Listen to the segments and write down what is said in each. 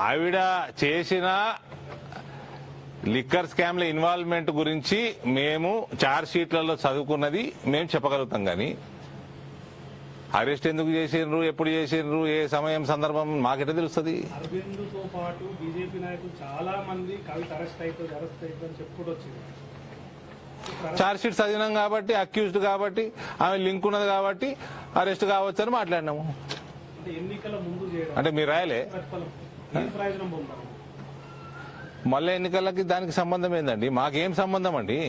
ఆవిడ చేసిన liquor scam లో ఇన్వాల్వ్మెంట్ గురించి మేము చార్జ్ షీట్లలో చదువుకున్నది మేము చెప్పగలుగుతాం కానీ అరెస్ట్ ఎందుకు చేసిండ్రు, ఎప్పుడు చేసిండ్రు, ఏ సమయం సందర్భం మాకెట్లా తెలుస్తుంది? అరవింద్ తో పాటు బీజేపీ నాయకులు చాలా మంది కవిత అరెస్ట్ అవుతుంది అని చెప్పుకుంటూ వచ్చింది. చార్జ్ షీట్ చదివినాం కాబట్టి, అక్యూజ్డ్ కాబట్టి, ఆమె లింక్ ఉన్నది కాబట్టి అరెస్ట్ కావచ్చు అని మాట్లాడినాము. అంటే ఎన్నికల ముందు చేయడం అంటే మీరు రాయలే, ప్రయోజనం పొందాలి. మళ్ళీ ఎన్నికలకి దానికి సంబంధం ఏందండి? మాకేం సంబంధం అండి?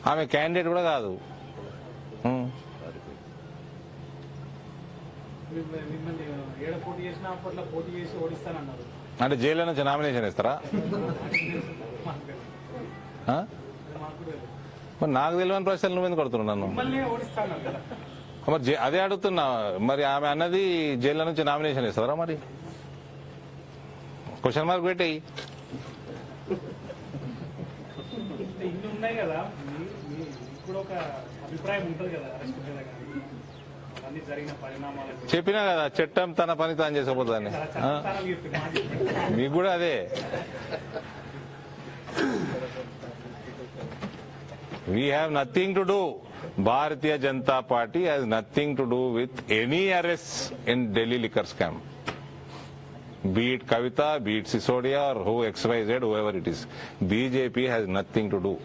ఆమె క్యాండిడేట్ కూడా కాదు. మిమ్మల్ని ఏడ పోటీ చేసినా అప్పట్లో పోటీ చేసి ఓడిస్తానన్నారు. అంటే జైల్లో నుంచి నామినేషన్ ఇస్తారా? మరి నాకు తెలియని ప్రశ్నలు నువ్వు ఎందుకు కొడుతున్నావు నన్ను? మిమ్మల్ని ఓడిస్తాను కదా. మరి అదే అడుగుతున్నా, మరి ఆమె అన్నది జైల్లో నుంచి నామినేషన్ ఇస్తారా? మరి క్వశ్చన్ మార్క్ పెట్టేయి. ఇన్ని ఉన్నాయి కదా, ఇప్పుడు ఒక అభిప్రాయం ఉంటుంది కదా అరెస్ట్ మీద అన్ని జరిగిన పరిణామాలు. చెప్పినా కదా, చట్టం తన పని తాను చేసుకోపోతుందని. మీకు కూడా అదే. We have nothing to do. Bharatiya Janata Party has nothing to do with any arrests in Delhi liquor scam. Be it Kavita, be it Sisodia, or who XYZ, whoever it is. BJP has nothing to do.